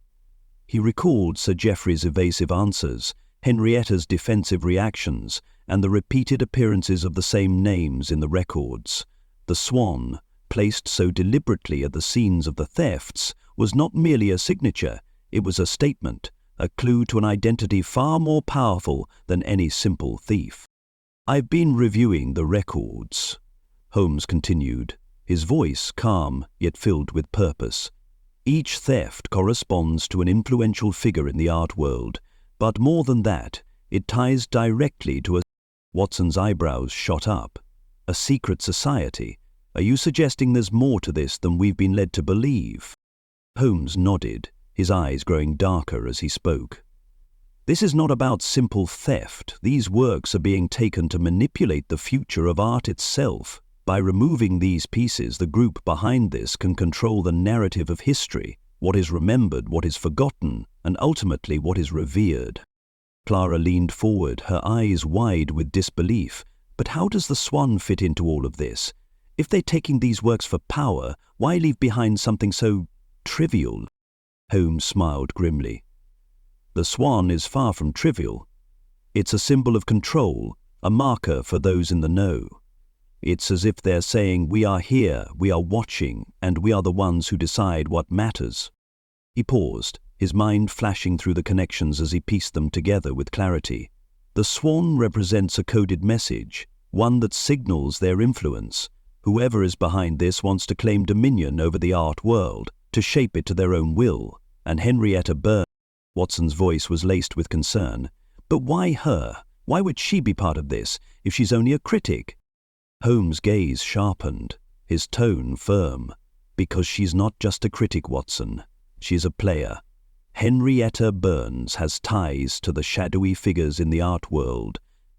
He recalled Sir Geoffrey's evasive answers, Henrietta's defensive reactions, and the repeated appearances of the same names in the records. The Swan, placed so deliberately at the scenes of the thefts, was not merely a signature, it was a statement, a clue to an identity far more powerful than any simple thief. "I've been reviewing the records," Holmes continued, his voice calm yet filled with purpose. Each theft corresponds to an influential figure in the art world, but more than that, it ties directly to a... Watson's eyebrows shot up. A secret society? Are you suggesting there's more to this than we've been led to believe? Holmes nodded, his eyes growing darker as he spoke. This is not about simple theft. These works are being taken to manipulate the future of art itself. By removing these pieces, the group behind this can control the narrative of history, what is remembered, what is forgotten, and ultimately what is revered. Clara leaned forward, her eyes wide with disbelief. But how does the Swan fit into all of this? If they're taking these works for power, why leave behind something so trivial? Holmes smiled grimly. The Swan is far from trivial. It's a symbol of control, a marker for those in the know. It's as if they're saying, we are here, we are watching, and we are the ones who decide what matters. He paused, his mind flashing through the connections as he pieced them together with clarity. The Swan represents a coded message, one that signals their influence. Whoever is behind this wants to claim dominion over the art world, to shape it to their own will, and Henrietta Burns... Watson's voice was laced with concern. But why her? Why would she be part of this, if she's only a critic? Holmes' gaze sharpened, his tone firm. Because she's not just a critic, Watson. She's a player. Henrietta Burns has ties to the shadowy figures in the art world,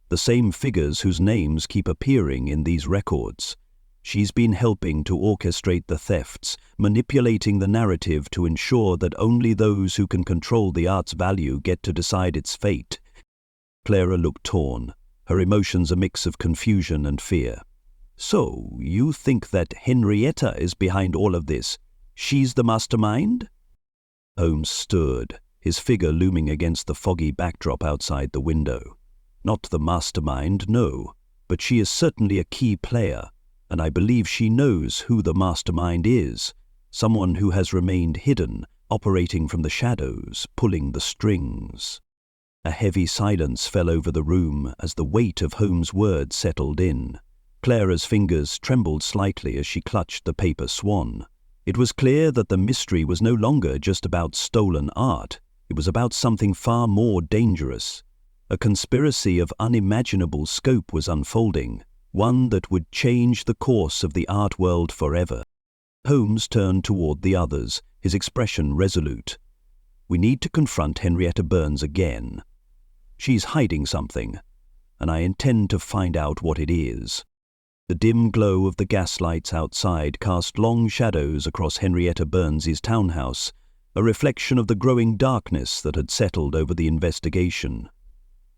the same figures whose names keep appearing in these records. She's been helping to orchestrate the thefts, manipulating the narrative to ensure that only those who can control the art's value get to decide its fate. Clara looked torn, her emotions a mix of confusion and fear. So, you think that Henrietta is behind all of this? She's the mastermind? Holmes stirred, his figure looming against the foggy backdrop outside the window. Not the mastermind, no, but she is certainly a key player. And I believe she knows who the mastermind is, someone who has remained hidden, operating from the shadows, pulling the strings. A heavy silence fell over the room as the weight of Holmes' words settled in. Clara's fingers trembled slightly as she clutched the paper Swan. It was clear that the mystery was no longer just about stolen art. It was about something far more dangerous. A conspiracy of unimaginable scope was unfolding, one that would change the course of the art world forever. Holmes turned toward the others, his expression resolute. We need to confront Henrietta Burns again. She's hiding something, and I intend to find out what it is. The dim glow of the gaslights outside cast long shadows across Henrietta Burns's townhouse, a reflection of the growing darkness that had settled over the investigation.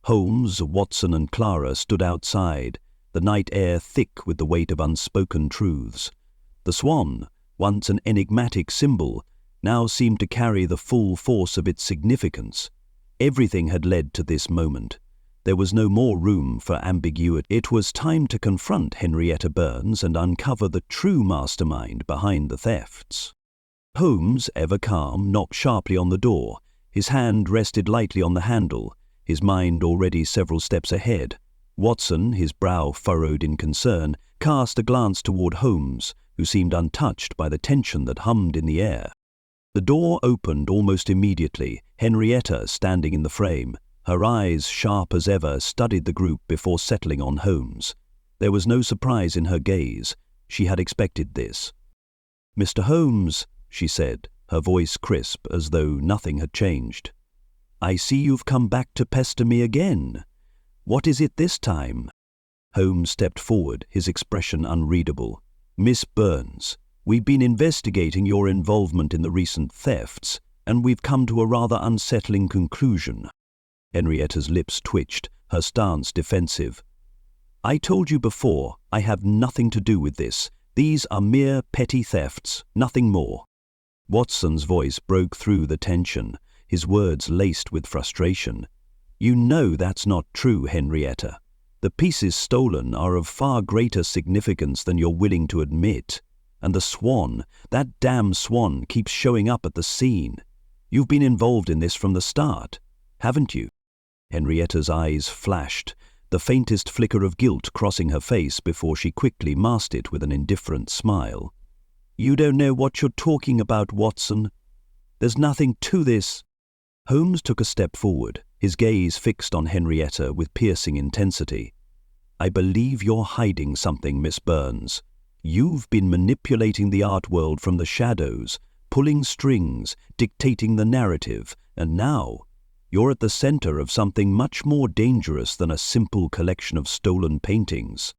Holmes, Watson, and Clara stood outside, the night air thick with the weight of unspoken truths. The Swan, once an enigmatic symbol, now seemed to carry the full force of its significance. Everything had led to this moment. There was no more room for ambiguity. It was time to confront Henrietta Burns and uncover the true mastermind behind the thefts. Holmes, ever calm, knocked sharply on the door. His hand rested lightly on the handle, his mind already several steps ahead. Watson, his brow furrowed in concern, cast a glance toward Holmes, who seemed untouched by the tension that hummed in the air. The door opened almost immediately, Henrietta standing in the frame. Her eyes, sharp as ever, studied the group before settling on Holmes. There was no surprise in her gaze. She had expected this. "Mr. Holmes," she said, her voice crisp as though nothing had changed. "I see you've come back to pester me again. What is it this time?" Holmes stepped forward, his expression unreadable. "Miss Burns, we've been investigating your involvement in the recent thefts, and we've come to a rather unsettling conclusion." Henrietta's lips twitched, her stance defensive. "I told you before, I have nothing to do with this. These are mere petty thefts, nothing more." Watson's voice broke through the tension, his words laced with frustration. "You know that's not true, Henrietta. The pieces stolen are of far greater significance than you're willing to admit. And the Swan, that damn Swan, keeps showing up at the scene. You've been involved in this from the start, haven't you?" Henrietta's eyes flashed, the faintest flicker of guilt crossing her face before she quickly masked it with an indifferent smile. You don't know what you're talking about, Watson. There's nothing to this. Holmes took a step forward, his gaze fixed on Henrietta with piercing intensity. I believe you're hiding something, Miss Burns. You've been manipulating the art world from the shadows, pulling strings, dictating the narrative, and now you're at the center of something much more dangerous than a simple collection of stolen paintings.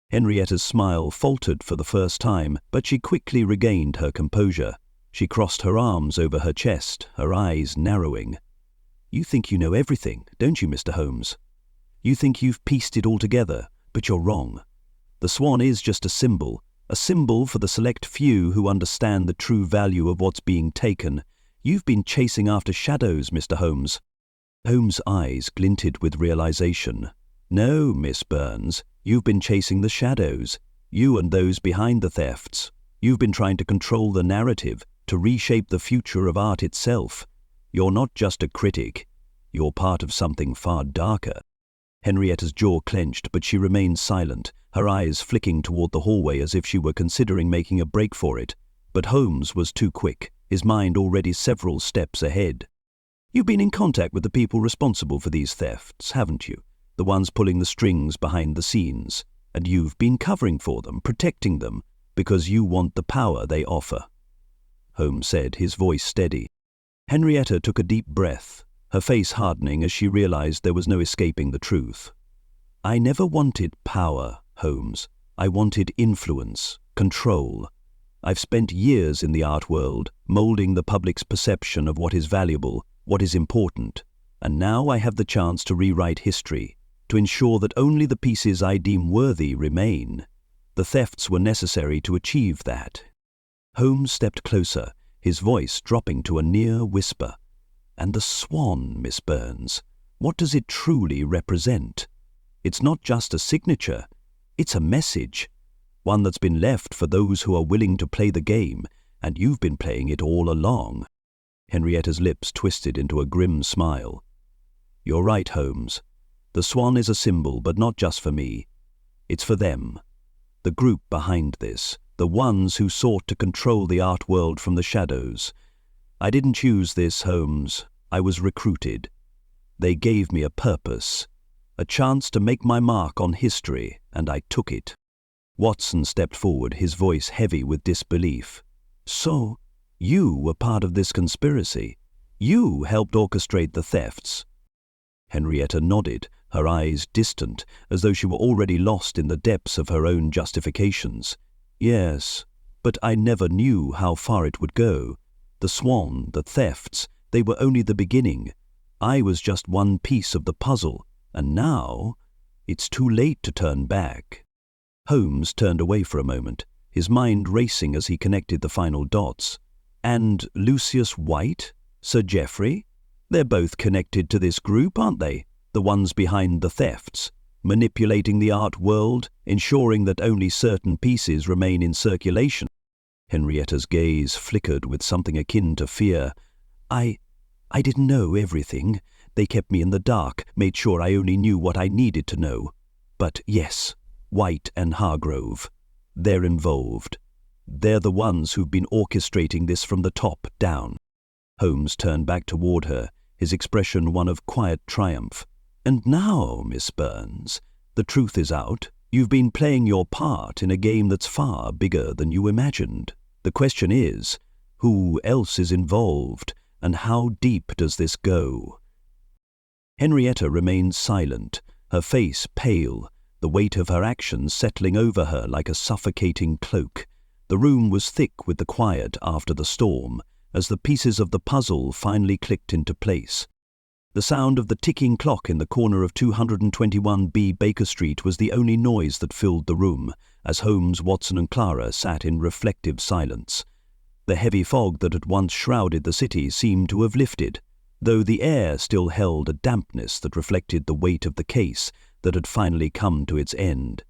Henrietta's smile faltered for the first time, but she quickly regained her composure. She crossed her arms over her chest, her eyes narrowing. You think you know everything, don't you, Mr. Holmes? You think you've pieced it all together, but you're wrong. The Swan is just a symbol for the select few who understand the true value of what's being taken. You've been chasing after shadows, Mr. Holmes. Holmes' eyes glinted with realization. No, Miss Burns, you've been chasing the shadows. You and those behind the thefts. You've been trying to control the narrative, to reshape the future of art itself. You're not just a critic. You're part of something far darker. Henrietta's jaw clenched, but she remained silent, her eyes flicking toward the hallway as if she were considering making a break for it. But Holmes was too quick, his mind already several steps ahead. You've been in contact with the people responsible for these thefts, haven't you? The ones pulling the strings behind the scenes. And you've been covering for them, protecting them, because you want the power they offer. Holmes said, his voice steady. Henrietta took a deep breath, her face hardening as she realized there was no escaping the truth. I never wanted power, Holmes. I wanted influence, control. I've spent years in the art world, molding the public's perception of what is valuable, what is important, and now I have the chance to rewrite history, to ensure that only the pieces I deem worthy remain. The thefts were necessary to achieve that. Holmes stepped closer, his voice dropping to a near whisper. And the Swan, Miss Burns, what does it truly represent? It's not just a signature, it's a message, one that's been left for those who are willing to play the game, and you've been playing it all along. Henrietta's lips twisted into a grim smile. You're right, Holmes. The Swan is a symbol, but not just for me. It's for them. The group behind this, the ones who sought to control the art world from the shadows. I didn't choose this, Holmes. I was recruited. They gave me a purpose, a chance to make my mark on history, and I took it. Watson stepped forward, his voice heavy with disbelief. So, you were part of this conspiracy. You helped orchestrate the thefts. Henrietta nodded, her eyes distant, as though she were already lost in the depths of her own justifications. Yes, but I never knew how far it would go. The Swan, the thefts, they were only the beginning. I was just one piece of the puzzle, and now it's too late to turn back. Holmes turned away for a moment, his mind racing as he connected the final dots. And Lucius White? Sir Geoffrey? They're both connected to this group, aren't they? The ones behind the thefts, manipulating the art world, ensuring that only certain pieces remain in circulation. Henrietta's gaze flickered with something akin to fear. I didn't know everything. They kept me in the dark, made sure I only knew what I needed to know. But yes, White and Hargrove, they're involved. They're the ones who've been orchestrating this from the top down. Holmes turned back toward her, his expression one of quiet triumph. And now, Miss Burns, the truth is out. You've been playing your part in a game that's far bigger than you imagined. The question is, who else is involved, and how deep does this go? Henrietta remained silent, her face pale, the weight of her actions settling over her like a suffocating cloak. The room was thick with the quiet after the storm, as the pieces of the puzzle finally clicked into place. The sound of the ticking clock in the corner of 221B Baker Street was the only noise that filled the room, as Holmes, Watson and Clara sat in reflective silence. The heavy fog that had once shrouded the city seemed to have lifted, though the air still held a dampness that reflected the weight of the case that had finally come to its end.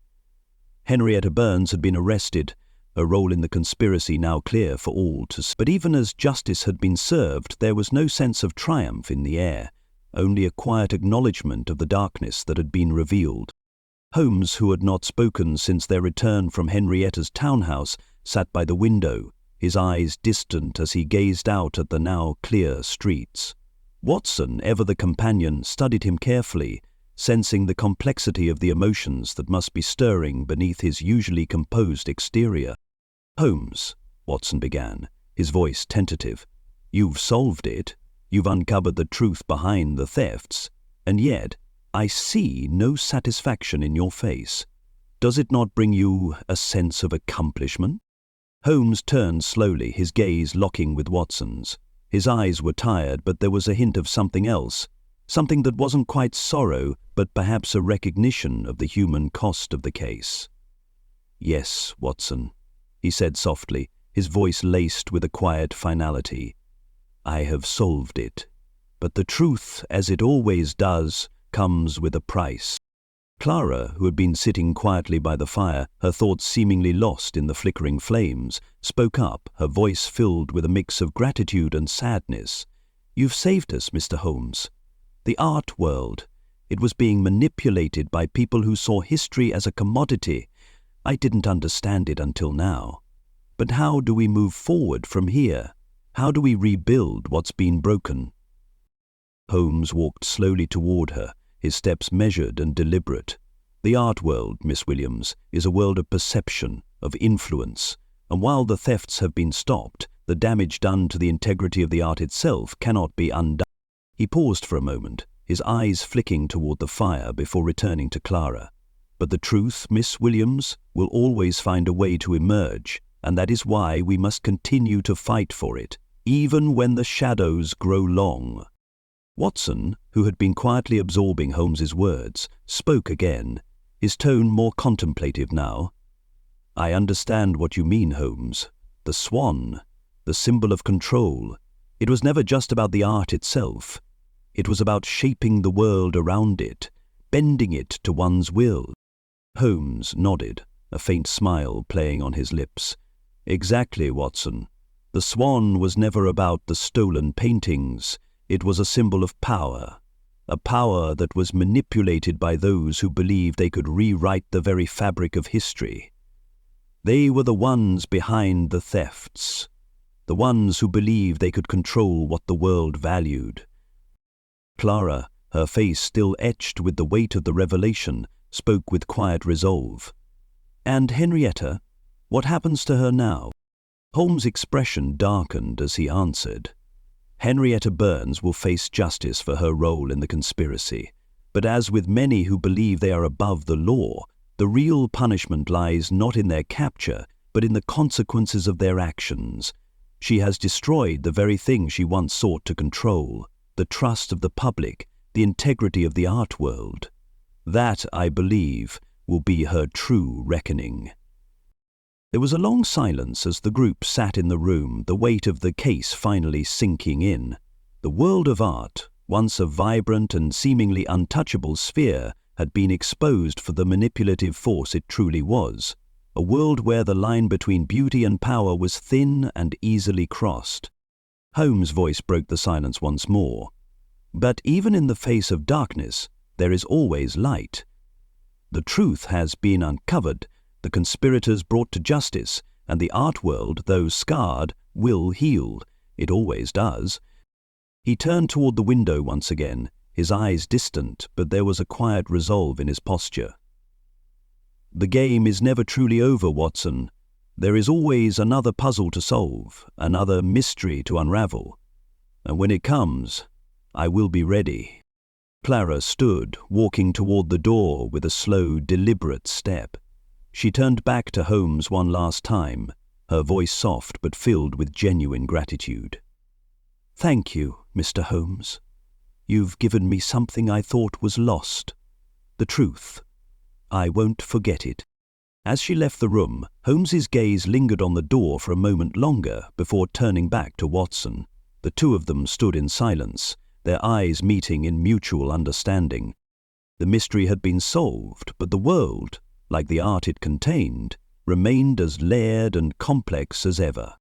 Henrietta Burns had been arrested, her role in the conspiracy now clear for all to see. But even as justice had been served, there was no sense of triumph in the air, only a quiet acknowledgement of the darkness that had been revealed. Holmes, who had not spoken since their return from Henrietta's townhouse, sat by the window, his eyes distant as he gazed out at the now clear streets. Watson, ever the companion, studied him carefully, sensing the complexity of the emotions that must be stirring beneath his usually composed exterior. "Holmes," Watson began, his voice tentative, "you've solved it. You've uncovered the truth behind the thefts, and yet I see no satisfaction in your face. Does it not bring you a sense of accomplishment?" Holmes turned slowly, his gaze locking with Watson's. His eyes were tired, but there was a hint of something else, something that wasn't quite sorrow, but perhaps a recognition of the human cost of the case. "Yes, Watson," he said softly, his voice laced with a quiet finality. "I have solved it. But the truth, as it always does, comes with a price." Clara, who had been sitting quietly by the fire, her thoughts seemingly lost in the flickering flames, spoke up, her voice filled with a mix of gratitude and sadness. "You've saved us, Mr. Holmes. The art world, it was being manipulated by people who saw history as a commodity. I didn't understand it until now. But how do we move forward from here? How do we rebuild what's been broken?" Holmes walked slowly toward her, his steps measured and deliberate. "The art world, Miss Williams, is a world of perception, of influence, and while the thefts have been stopped, the damage done to the integrity of the art itself cannot be undone." He paused for a moment, his eyes flicking toward the fire before returning to Clara. "But the truth, Miss Williams, will always find a way to emerge, and that is why we must continue to fight for it, even when the shadows grow long." Watson, who had been quietly absorbing Holmes's words, spoke again, his tone more contemplative now. "I understand what you mean, Holmes. The Swan, the symbol of control. It was never just about the art itself. It was about shaping the world around it, bending it to one's will." Holmes nodded, a faint smile playing on his lips. "Exactly, Watson. The Swan was never about the stolen paintings. It was a symbol of power, a power that was manipulated by those who believed they could rewrite the very fabric of history. They were the ones behind the thefts, the ones who believed they could control what the world valued." Clara, her face still etched with the weight of the revelation, spoke with quiet resolve. "And Henrietta, what happens to her now?" Holmes' expression darkened as he answered. "Henrietta Burns will face justice for her role in the conspiracy, but as with many who believe they are above the law, the real punishment lies not in their capture, but in the consequences of their actions. She has destroyed the very thing she once sought to control, the trust of the public, the integrity of the art world. That, I believe, will be her true reckoning." There was a long silence as the group sat in the room, the weight of the case finally sinking in. The world of art, once a vibrant and seemingly untouchable sphere, had been exposed for the manipulative force it truly was, a world where the line between beauty and power was thin and easily crossed. Holmes' voice broke the silence once more. "But even in the face of darkness, there is always light. The truth has been uncovered, the conspirators brought to justice, and the art world, though scarred, will heal. It always does." He turned toward the window once again, his eyes distant, but there was a quiet resolve in his posture. "The game is never truly over, Watson. There is always another puzzle to solve, another mystery to unravel. And when it comes, I will be ready." Clara stood, walking toward the door with a slow, deliberate step. She turned back to Holmes one last time, her voice soft but filled with genuine gratitude. "Thank you, Mr. Holmes. You've given me something I thought was lost. The truth. I won't forget it." As she left the room, Holmes's gaze lingered on the door for a moment longer before turning back to Watson. The two of them stood in silence, their eyes meeting in mutual understanding. The mystery had been solved, but the world, like the art it contained, remained as layered and complex as ever.